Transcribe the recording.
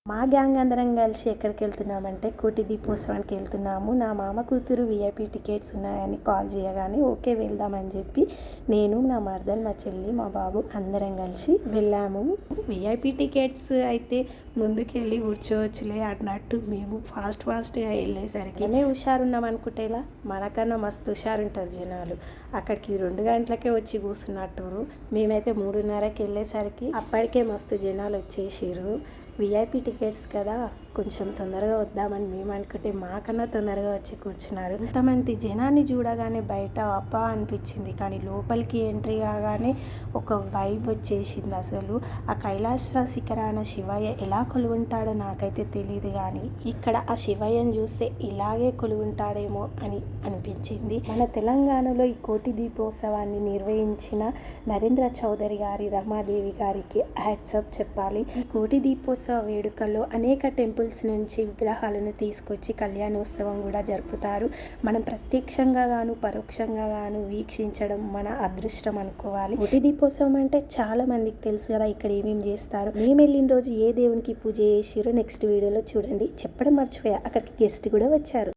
మా గ్యాంగ్ అందరం కలిసి ఎక్కడికి వెళ్తున్నామంటే కోటి దీపోత్సవానికి వెళ్తున్నాము. నా మామ కూతురు విఐపి టికెట్స్ ఉన్నాయని కాల్ చేయగానే ఓకే వెళ్దామని చెప్పి నేను, నా మరదలు, మా చెల్లి, మా బాబు అందరం కలిసి వెళ్ళాము. విఐపి టికెట్స్ అయితే ముందుకెళ్ళి కూర్చోవచ్చులే అన్నట్టు మేము ఫాస్ట్గా వెళ్ళేసరికి హుషారున్నాం అనుకుంటేలా మనకన్నా మస్తు హుషారుంటారు జనాలు. అక్కడికి 2 గంటలకే వచ్చి కూర్చున్నట్టు మేమైతే 3:30కి వెళ్ళేసరికి అప్పటికే మస్తు జనాలు వచ్చేసారు. విఐపి టికెట్స్ కదా కొంచెం తొందరగా వద్దామని మేము అనుకుంటే మాకన్నా తొందరగా వచ్చి కూర్చున్నారు. ఇంతమంది జనాన్ని చూడగానే బయట అబ్బా అనిపించింది, కానీ లోపలికి ఎంట్రీ కాగానే ఒక వైబ్ వచ్చేసింది. అసలు ఆ కైలాస శిఖరాన శివయ్య ఎలా కొలువుంటాడో నాకైతే తెలియదు, కానీ ఇక్కడ ఆ శివయ్యను చూస్తే ఇలాగే కొలువుంటాడేమో అని అనిపించింది. మన తెలంగాణలో ఈ కోటి దీపోత్సవాన్ని నిర్వహించిన నరేంద్ర చౌదరి గారి, రమాదేవి గారికి హ్యాట్సప్ చెప్పాలి. ఈ కోటి దీపోత్సవ వేడుకల్లో అనేక టెంపుల్స్ నుంచి విగ్రహాలను తీసుకొచ్చి కళ్యాణోత్సవం కూడా జరుపుతారు. మనం ప్రత్యక్షంగా గాను పరోక్షంగా గాను వీక్షించడం మన అదృష్టం అనుకోవాలి. కోటి దీపోత్సవం అంటే చాలా మందికి తెలుసు కదా ఇక్కడ ఏమేమి చేస్తారు. మేము వెళ్ళిన రోజు ఏ దేవునికి పూజ చేసిరో నెక్స్ట్ వీడియోలో చూడండి. చెప్పడం మర్చిపోయా, అక్కడికి గెస్ట్ కూడా వచ్చారు.